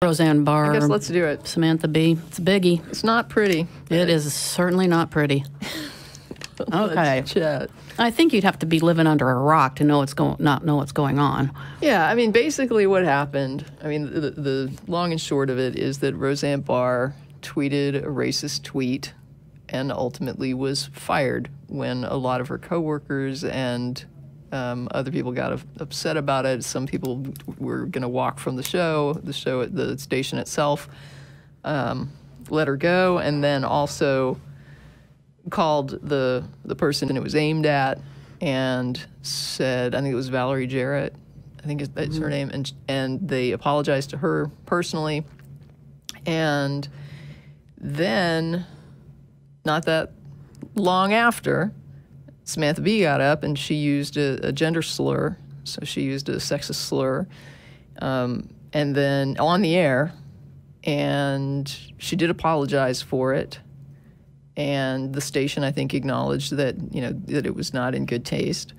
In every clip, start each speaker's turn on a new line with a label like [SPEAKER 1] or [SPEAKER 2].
[SPEAKER 1] Roseanne Barr.
[SPEAKER 2] I guess let's do it.
[SPEAKER 1] Samantha B. It's a biggie.
[SPEAKER 2] It's not pretty.
[SPEAKER 1] It is certainly not pretty. Okay.
[SPEAKER 2] Let's chat.
[SPEAKER 1] I think you'd have to be living under a rock to know not know what's going on.
[SPEAKER 2] Yeah, I mean, basically what happened, I mean, the long and short of it is that Roseanne Barr tweeted a racist tweet and ultimately was fired when a lot of her coworkers and other people got upset about it. Some people were going to walk from the show at the station itself, let her go, and then also called the person it was aimed at and said, I think it was Valerie Jarrett, I think it's her name, and they apologized to her personally. And then, not that long after, Samantha B got up and she used a gender slur, so she used a sexist slur, and then on the air, and she did apologize for it. And the station, I think, acknowledged that, that it was not in good taste.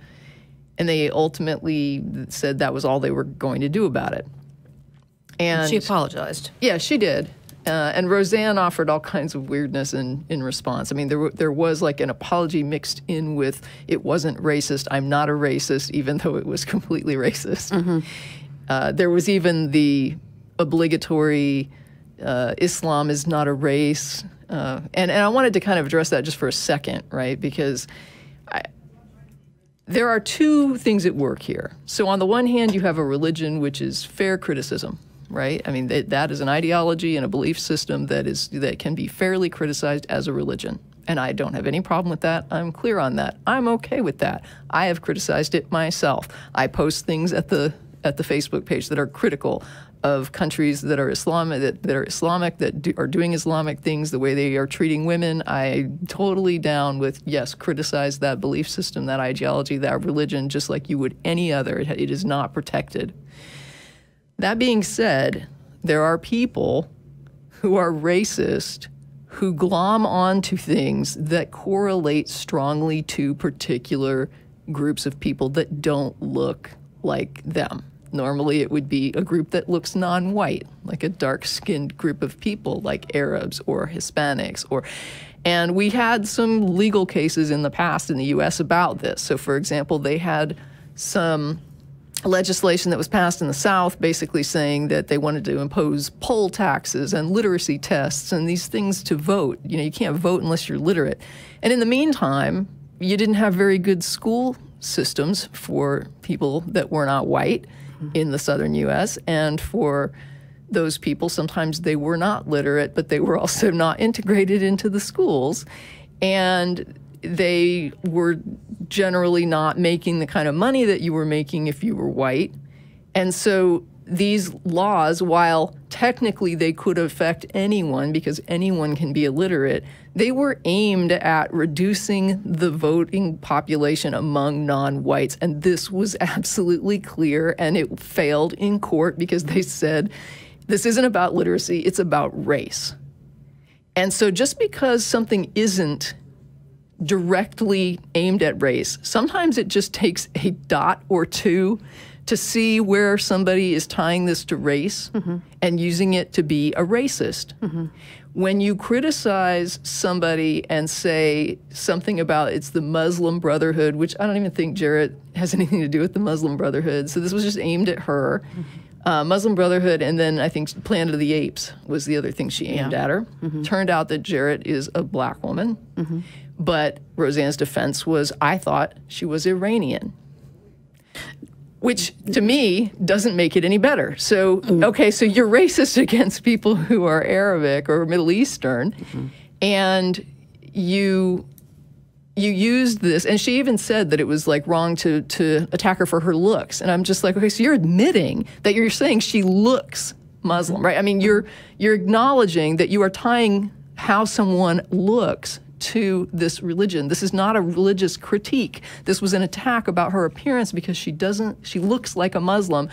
[SPEAKER 2] And they ultimately said that was all they were going to do about it. And
[SPEAKER 1] she apologized.
[SPEAKER 2] Yeah, she did. And Roseanne offered all kinds of weirdness in response. I mean, there was like an apology mixed in with, it wasn't racist, I'm not a racist, even though it was completely racist. Mm-hmm. There was even the obligatory Islam is not a race. And I wanted to kind of address that just for a second, right? Because there are two things at work here. So on the one hand, you have a religion which is fair criticism, right? I mean, that is an ideology and a belief system that can be fairly criticized as a religion. And I don't have any problem with that. I'm clear on that. I'm okay with that. I have criticized it myself. I post things at the Facebook page that are critical of countries that are Islamic, that are doing Islamic things, the way they are treating women. I totally down with, yes, criticize that belief system, that ideology, that religion, just like you would any other. It is not protected. That being said, there are people who are racist who glom onto things that correlate strongly to particular groups of people that don't look like them. Normally, it would be a group that looks non-white, like a dark-skinned group of people, like Arabs or Hispanics. And we had some legal cases in the past in the U.S. about this. So, for example, they had some legislation that was passed in the South basically saying that they wanted to impose poll taxes and literacy tests and these things to vote. You can't vote unless you're literate. And in the meantime, you didn't have very good school systems for people that were not white in the southern U.S., and for those people, sometimes they were not literate, but they were also not integrated into the schools, and they were generally not making the kind of money that you were making if you were white. And so these laws, while technically they could affect anyone because anyone can be illiterate, they were aimed at reducing the voting population among non-whites. And this was absolutely clear, and it failed in court because they said, this isn't about literacy, it's about race. And so just because something isn't directly aimed at race, sometimes it just takes a dot or two to see where somebody is tying this to race and using it to be a racist. When you criticize somebody and say something about it's the Muslim Brotherhood, which I don't even think Jarrett has anything to do with the Muslim Brotherhood, so this was just aimed at her. Muslim Brotherhood, and then I think Planet of the Apes was the other thing she aimed at her. Turned out that Jarrett is a black woman, but Roseanne's defense was, I thought she was Iranian. Which, to me, doesn't make it any better. So, okay, so you're racist against people who are Arabic or Middle Eastern, and you used this, and she even said that it was like wrong to attack her for her looks. And I'm just like, okay, so you're admitting that you're saying she looks Muslim, right? I mean, you're acknowledging that you are tying how someone looks to this religion. This is not a religious critique. This was an attack about her appearance because she looks like a Muslim.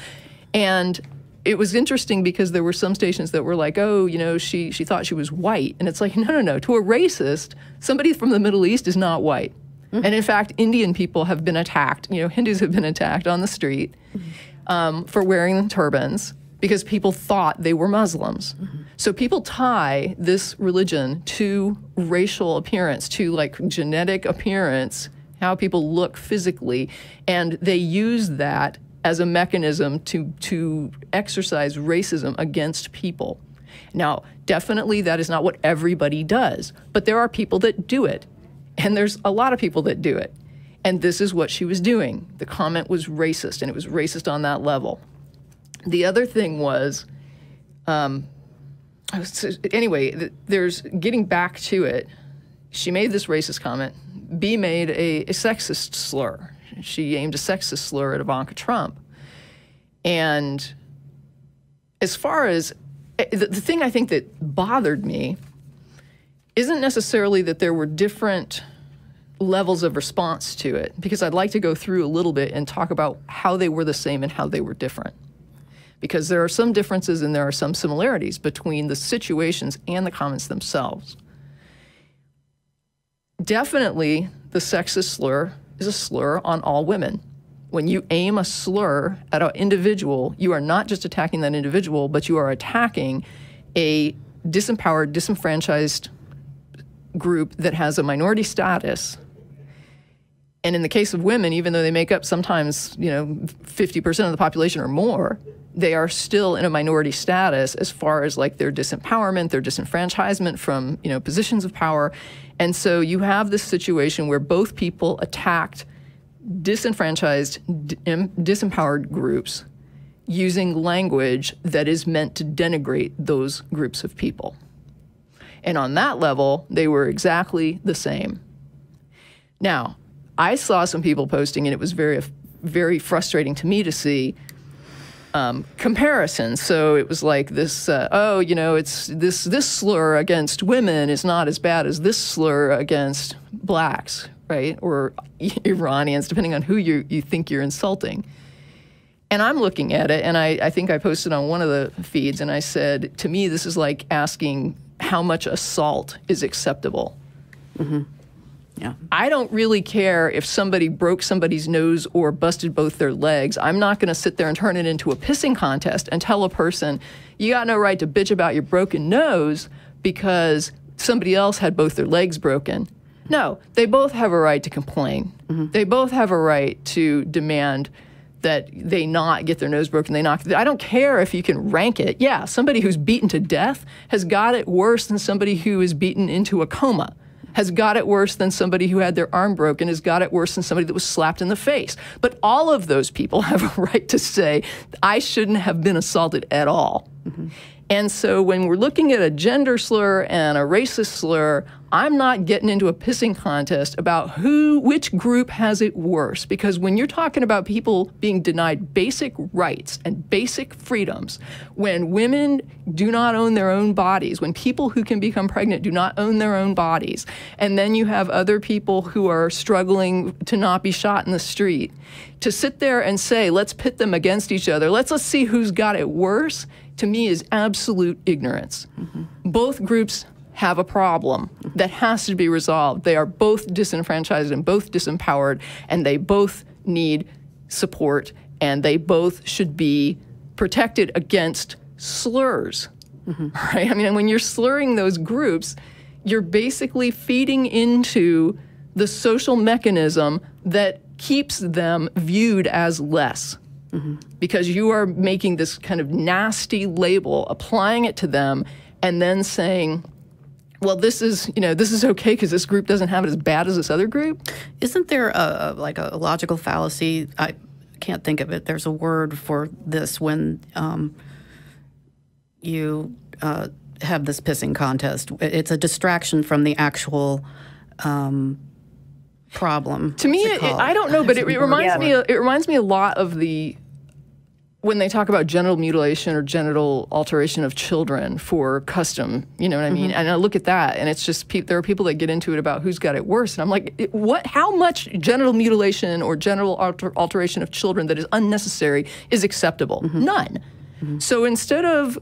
[SPEAKER 2] And it was interesting because there were some stations that were like, oh, she thought she was white. And it's like, no. To a racist, somebody from the Middle East is not white. And in fact, Indian people have been attacked. Hindus have been attacked on the street for wearing turbans because people thought they were Muslims. So people tie this religion to racial appearance, to like genetic appearance, how people look physically, and they use that as a mechanism to exercise racism against people. Now, definitely that is not what everybody does, but there are people that do it, and there's a lot of people that do it. And this is what she was doing. The comment was racist, and it was racist on that level. The other thing was, anyway, there's getting back to it. She made this racist comment. B made a sexist slur. She aimed a sexist slur at Ivanka Trump. And as far as the thing I think that bothered me isn't necessarily that there were different levels of response to it, because I'd like to go through a little bit and talk about how they were the same and how they were different. Because there are some differences and there are some similarities between the situations and the comments themselves. Definitely, the sexist slur is a slur on all women. When you aim a slur at an individual, you are not just attacking that individual, but you are attacking a disempowered, disenfranchised group that has a minority status. And in the case of women, even though they make up sometimes, 50% of the population or more, they are still in a minority status as far as like their disempowerment, their disenfranchisement from, positions of power. And so you have this situation where both people attacked disenfranchised, disempowered groups using language that is meant to denigrate those groups of people. And on that level, they were exactly the same. Now, I saw some people posting, and it was very, very frustrating to me to see comparisons. So it was like this, it's this slur against women is not as bad as this slur against blacks, right? Or Iranians, depending on who you think you're insulting. And I'm looking at it, and I think I posted on one of the feeds, and I said, to me, this is like asking how much assault is acceptable. Yeah. I don't really care if somebody broke somebody's nose or busted both their legs. I'm not going to sit there and turn it into a pissing contest and tell a person, you got no right to bitch about your broken nose because somebody else had both their legs broken. No, they both have a right to complain. They both have a right to demand that they not get their nose broken. I don't care if you can rank it. Yeah, somebody who's beaten to death has got it worse than somebody who is beaten into a coma, has got it worse than somebody who had their arm broken, has got it worse than somebody that was slapped in the face. But all of those people have a right to say, I shouldn't have been assaulted at all. And so when we're looking at a gender slur and a racist slur, I'm not getting into a pissing contest about which group has it worse. Because when you're talking about people being denied basic rights and basic freedoms, when women do not own their own bodies, when people who can become pregnant do not own their own bodies, and then you have other people who are struggling to not be shot in the street, to sit there and say, let's pit them against each other, let's see who's got it worse, to me is absolute ignorance. Both groups have a problem that has to be resolved. They are both disenfranchised and both disempowered, and they both need support, and they both should be protected against slurs, right? I mean, when you're slurring those groups, you're basically feeding into the social mechanism that keeps them viewed as less. Because you are making this kind of nasty label, applying it to them, and then saying, well, this is okay because this group doesn't have it as bad as this other group.
[SPEAKER 1] Isn't there a logical fallacy? I can't think of it. There's a word for this when you have this pissing contest. It's a distraction from the actual problem.
[SPEAKER 2] To me, I don't know, but it reminds me. It reminds me a lot of when they talk about genital mutilation or genital alteration of children for custom, you know what I mean? And I look at that, and it's just there are people that get into it about who's got it worse, and I'm like, what? How much genital mutilation or genital alteration of children that is unnecessary is acceptable? None. So instead of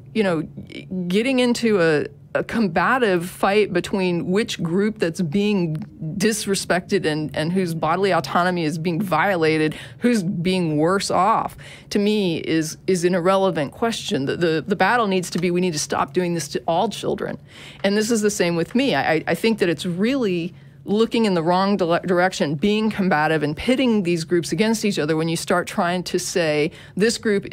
[SPEAKER 2] getting into a combative fight between which group that's being disrespected and whose bodily autonomy is being violated, who's being worse off, to me is an irrelevant question. The battle needs to be, we need to stop doing this to all children. And this is the same with me. I think that it's really looking in the wrong direction, being combative and pitting these groups against each other when you start trying to say this group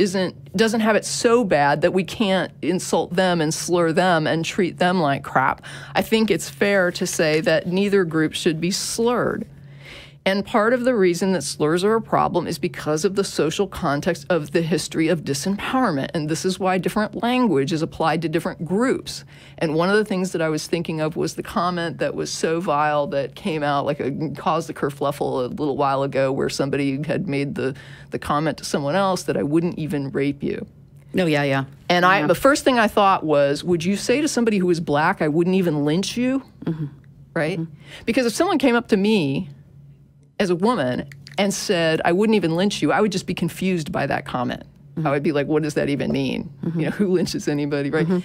[SPEAKER 2] doesn't have it so bad that we can't insult them and slur them and treat them like crap. I think it's fair to say that neither group should be slurred. And part of the reason that slurs are a problem is because of the social context of the history of disempowerment. And this is why different language is applied to different groups. And one of the things that I was thinking of was the comment that was so vile that came out, caused a kerfluffle a little while ago, where somebody had made the comment to someone else that I wouldn't even rape you.
[SPEAKER 1] Oh, yeah.
[SPEAKER 2] And the first thing I thought was, would you say to somebody who was black, I wouldn't even lynch you? Mm-hmm. Right? Mm-hmm. Because if someone came up to me as a woman and said, I wouldn't even lynch you, I would just be confused by that comment. Mm-hmm. I would be like, what does that even mean? Mm-hmm. Who lynches anybody, right? Mm-hmm.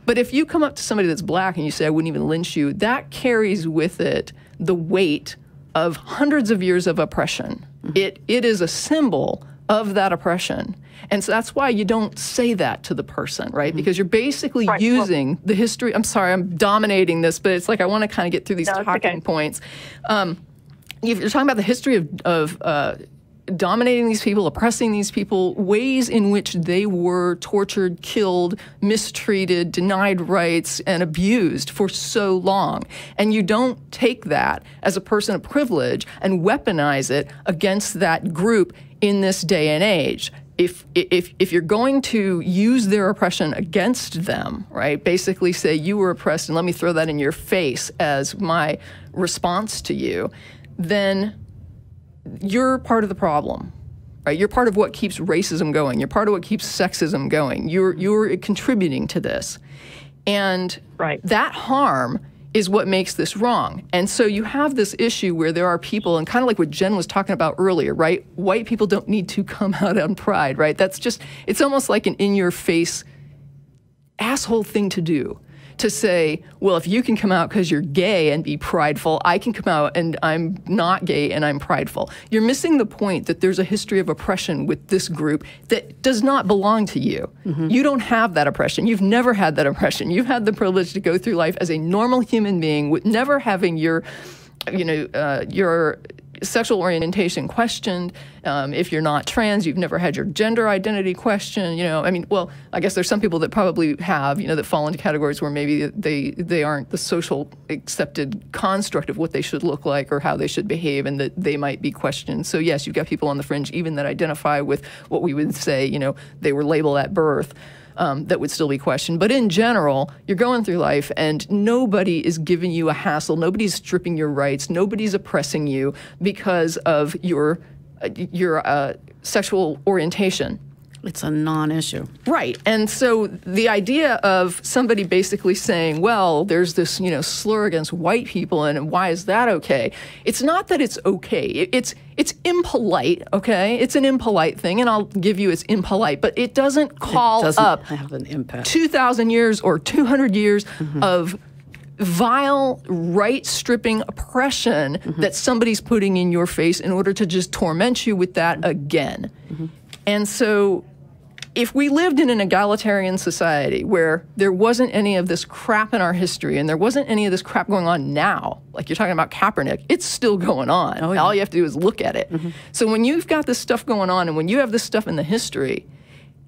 [SPEAKER 2] But if you come up to somebody that's black and you say, I wouldn't even lynch you, that carries with it the weight of hundreds of years of oppression. Mm-hmm. It is a symbol of that oppression. And so that's why you don't say that to the person, right? Mm-hmm. Because you're basically using the history. I'm sorry, I'm dominating this, but it's like I want to kind of get through these talking points. You're talking about the history of dominating these people, oppressing these people, ways in which they were tortured, killed, mistreated, denied rights, and abused for so long. And you don't take that as a person of privilege and weaponize it against that group in this day and age. If you're going to use their oppression against them, right, basically say you were oppressed and let me throw that in your face as my response to you, then you're part of the problem, right? You're part of what keeps racism going. You're part of what keeps sexism going. You're contributing to this. And that harm is what makes this wrong. And so you have this issue where there are people, and kind of like what Jen was talking about earlier, right? White people don't need to come out on pride, right? That's just, it's almost like an in-your-face asshole thing to do. To say, well, if you can come out because you're gay and be prideful, I can come out and I'm not gay and I'm prideful. You're missing the point that there's a history of oppression with this group that does not belong to you. Mm-hmm. You don't have that oppression. You've never had that oppression. You've had the privilege to go through life as a normal human being with never having your sexual orientation questioned. If you're not trans, you've never had your gender identity questioned. I guess there's some people that probably have, that fall into categories where maybe they aren't the social accepted construct of what they should look like or how they should behave, and that they might be questioned. So yes, you've got people on the fringe even that identify with what we would say, they were labeled at birth. That would still be questioned. But in general, you're going through life and nobody is giving you a hassle. Nobody's stripping your rights. Nobody's oppressing you because of your sexual orientation.
[SPEAKER 1] It's a non-issue.
[SPEAKER 2] Right. And so the idea of somebody basically saying, well, there's this, slur against white people, and why is that okay? It's not that it's okay. It's impolite, okay? It's an impolite thing, and I'll give you it's impolite, but it doesn't
[SPEAKER 1] have an impact.
[SPEAKER 2] 2,000 years or 200 years of vile, right-stripping oppression that somebody's putting in your face in order to just torment you with that again. Mm-hmm. And so if we lived in an egalitarian society where there wasn't any of this crap in our history and there wasn't any of this crap going on now, like you're talking about Kaepernick, it's still going on. Oh, yeah. All you have to do is look at it. Mm-hmm. So when you've got this stuff going on and when you have this stuff in the history,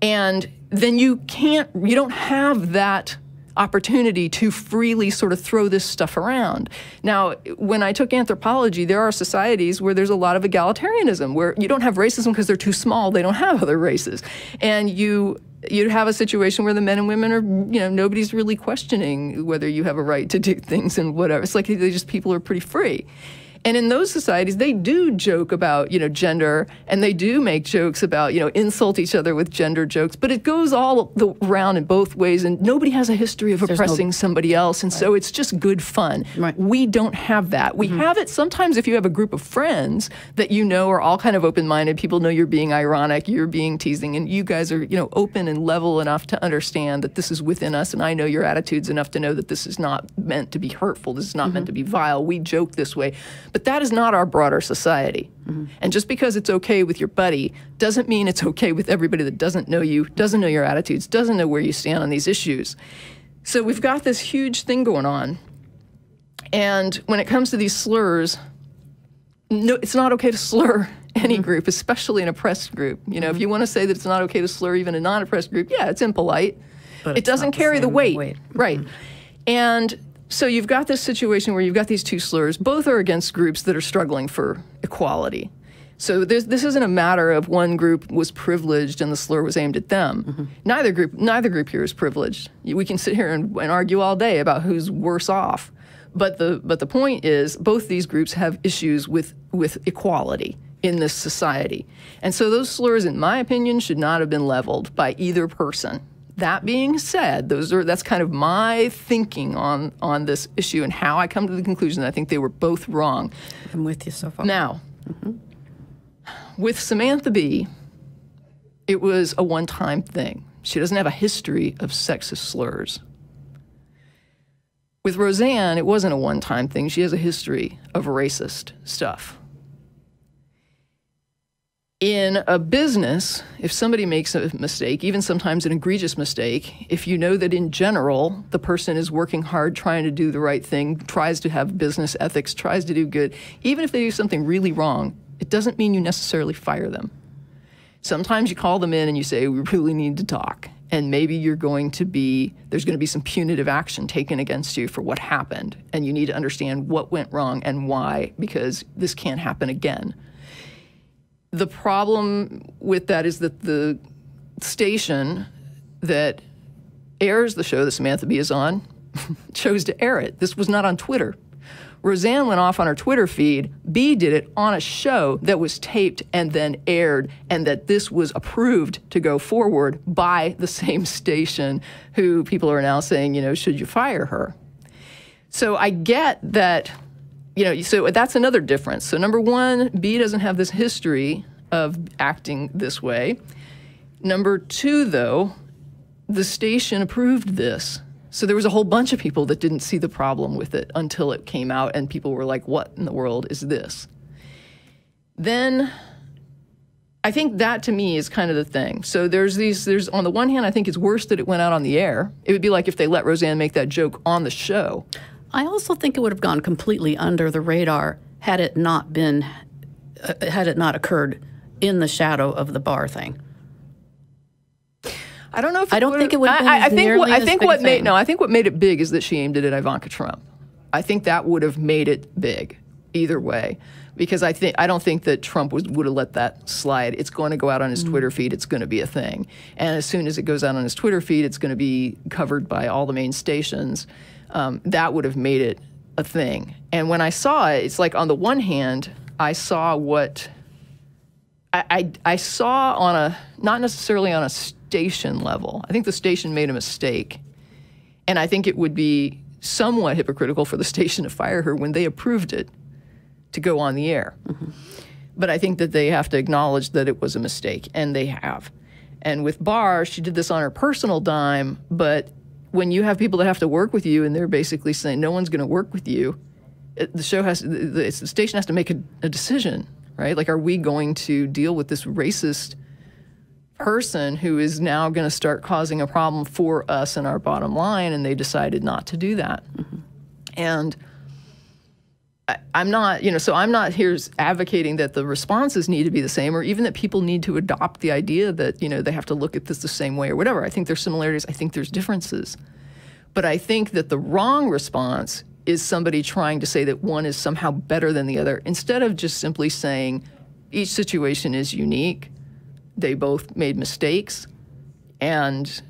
[SPEAKER 2] and then you don't have that opportunity to freely sort of throw this stuff around. Now, when I took anthropology, there are societies where there's a lot of egalitarianism, where you don't have racism because they're too small, they don't have other races. And you have a situation where the men and women are, nobody's really questioning whether you have a right to do things and whatever. It's like people are pretty free. And in those societies, they do joke about, gender, and they do make jokes about, insult each other with gender jokes, but it goes all around in both ways, and nobody has a history of oppressing somebody else, and so it's just good fun.
[SPEAKER 1] Right.
[SPEAKER 2] We don't have that. We have it sometimes if you have a group of friends that are all kind of open-minded, people know you're being ironic, you're being teasing, and you guys are, open and level enough to understand that this is within us, and I know your attitudes enough to know that this is not meant to be hurtful, this is not meant to be vile, we joke this way. But that is not our broader society. And just because it's okay with your buddy doesn't mean it's okay with everybody that doesn't know you, doesn't know your attitudes, doesn't know where you stand on these issues. So we've got this huge thing going on. And when it comes to these slurs, no, it's not okay to slur any group, especially an oppressed group. If you want to say that it's not okay to slur even a non-oppressed group, yeah, it's impolite. But it doesn't carry the weight. Right. And so you've got this situation where you've got these two slurs. Both are against groups that are struggling for equality. So this isn't a matter of one group was privileged and the slur was aimed at them. Neither group here is privileged. We can sit here and argue all day about who's worse off. But the point is, both these groups have issues with equality in this society. And so those slurs, in my opinion, should not have been leveled by either person. That being said, that's kind of my thinking on this issue and how I come to the conclusion that I think they were both wrong.
[SPEAKER 1] I'm with you so far.
[SPEAKER 2] Now, with Samantha B., it was a one-time thing. She doesn't have a history of sexist slurs. With Roseanne, it wasn't a one-time thing. She has a history of racist stuff. In a business, if somebody makes a mistake, even sometimes an egregious mistake, if you know that in general the person is working hard, trying to do the right thing, tries to have business ethics, tries to do good, even if they do something really wrong, it doesn't mean you necessarily fire them. Sometimes you call them in and you say, we really need to talk. And maybe there's going to be some punitive action taken against you for what happened. And you need to understand what went wrong and why, because this can't happen again. The problem with that is that the station that airs the show that Samantha B is on chose to air it. This was not on Twitter. Roseanne went off on her Twitter feed. B did it on a show that was taped and then aired, and that this was approved to go forward by the same station who people are now saying, should you fire her? So I get that. So that's another difference. So number one, B doesn't have this history of acting this way. Number two, though, the station approved this. So there was a whole bunch of people that didn't see the problem with it until it came out and people were like, what in the world is this? Then I think that to me is kind of the thing. So there's on the one hand, I think it's worse that it went out on the air. It would be like if they let Roseanne make that joke on the show.
[SPEAKER 1] I also think it would have gone completely under the radar had it not occurred in the shadow of the Barr thing.
[SPEAKER 2] I don't know if
[SPEAKER 1] I don't think it would have been
[SPEAKER 2] I think what made it big is that she aimed it at Ivanka Trump. I think that would have made it big either way, because I don't think that Trump would have let that slide. It's going to go out on his Twitter feed. It's going to be a thing, and as soon as it goes out on his Twitter feed, it's going to be covered by all the main stations. That would have made it a thing. And when I saw it, it's like on the one hand, I saw what I saw on not necessarily on a station level. I think the station made a mistake. And I think it would be somewhat hypocritical for the station to fire her when they approved it to go on the air. But I think that they have to acknowledge that it was a mistake, and they have. And with Barr, she did this on her personal dime, but when you have people that have to work with you and they're basically saying no one's going to work with you, the station has to make a decision, right? Like, are we going to deal with this racist person who is now going to start causing a problem for us and our bottom line? And they decided not to do that. And I'm not, so I'm not here advocating that the responses need to be the same, or even that people need to adopt the idea that, they have to look at this the same way or whatever. I think there's similarities. I think there's differences. But I think that the wrong response is somebody trying to say that one is somehow better than the other, instead of just simply saying each situation is unique. They both made mistakes, and,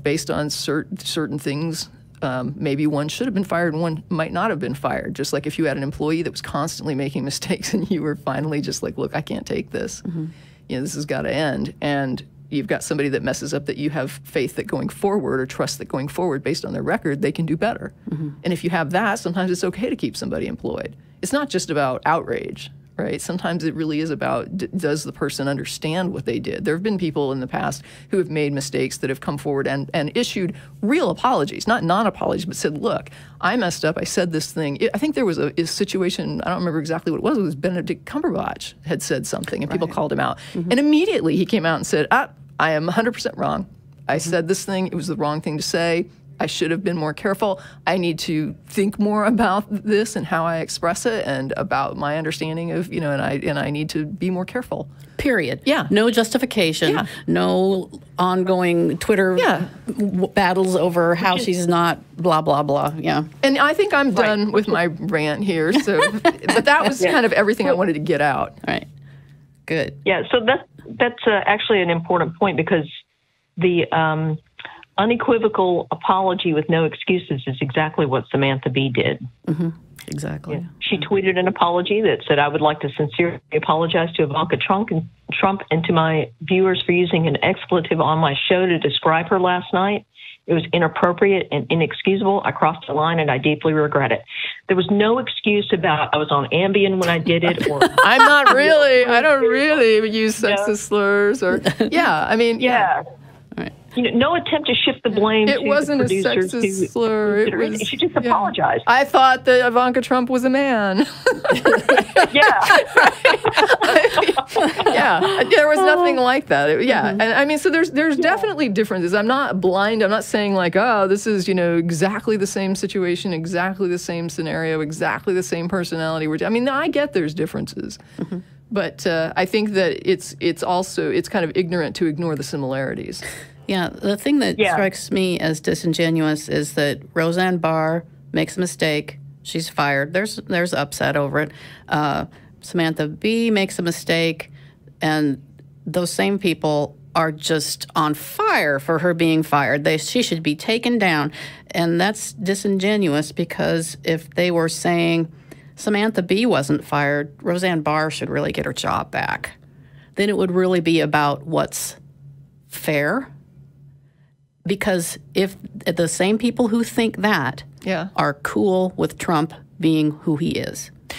[SPEAKER 2] based on certain things, maybe one should have been fired and one might not have been fired. Just like if you had an employee that was constantly making mistakes and you were finally just like, look, I can't take this. You know, this has got to end. And you've got somebody that messes up that you have faith that going forward or trust that going forward based on their record, they can do better. And if you have that, sometimes it's okay to keep somebody employed. It's not just about outrage, right? Sometimes it really is about, does the person understand what they did? There have been people in the past who have made mistakes that have come forward and issued real apologies, not non-apologies, but said, look, I messed up, I said this thing. I think there was a situation, I don't remember exactly what it was Benedict Cumberbatch had said something and people called him out. And immediately he came out and said, I am 100% wrong. I said this thing, it was the wrong thing to say. I should have been more careful. I need to think more about this and how I express it and about my understanding of, you know, and I need to be more careful.
[SPEAKER 1] Period.
[SPEAKER 2] Yeah.
[SPEAKER 1] No justification. No ongoing Twitter battles over how she's not blah, blah, blah. Yeah.
[SPEAKER 2] And I think I'm done with my rant here. So, but that was kind of everything I wanted to get out.
[SPEAKER 1] All right. Good.
[SPEAKER 3] Yeah. So that's actually an important point because the unequivocal apology with no excuses is exactly what Samantha Bee did.
[SPEAKER 1] Exactly.
[SPEAKER 3] Yeah. She tweeted an apology that said, I would like to sincerely apologize to Ivanka Trump and to my viewers for using an expletive on my show to describe her last night. It was inappropriate and inexcusable. I crossed the line and I deeply regret it. There was no excuse about I was on Ambien when I did it. Or
[SPEAKER 2] I'm not really. I don't really use sexist slurs or, I mean,
[SPEAKER 3] You know, no attempt to shift the blame.
[SPEAKER 2] It wasn't a sexist slur. It was.
[SPEAKER 3] She just apologized.
[SPEAKER 2] I thought that Ivanka Trump was a man. There was nothing like that. And I mean, so there's definitely differences. I'm not blind. I'm not saying like, oh, this is, you know, exactly the same situation, exactly the same scenario, exactly the same personality. I mean, I get there's differences. But I think that it's also kind of ignorant to ignore the similarities.
[SPEAKER 1] Yeah, the thing that strikes me as disingenuous is that Roseanne Barr makes a mistake. She's fired. There's upset over it. Samantha Bee makes a mistake, and those same people are just on fire for her being fired. She should be taken down. And that's disingenuous because if they were saying Samantha Bee wasn't fired, Roseanne Barr should really get her job back, then it would really be about what's fair. Because if the same people who think that are cool with Trump being who he is,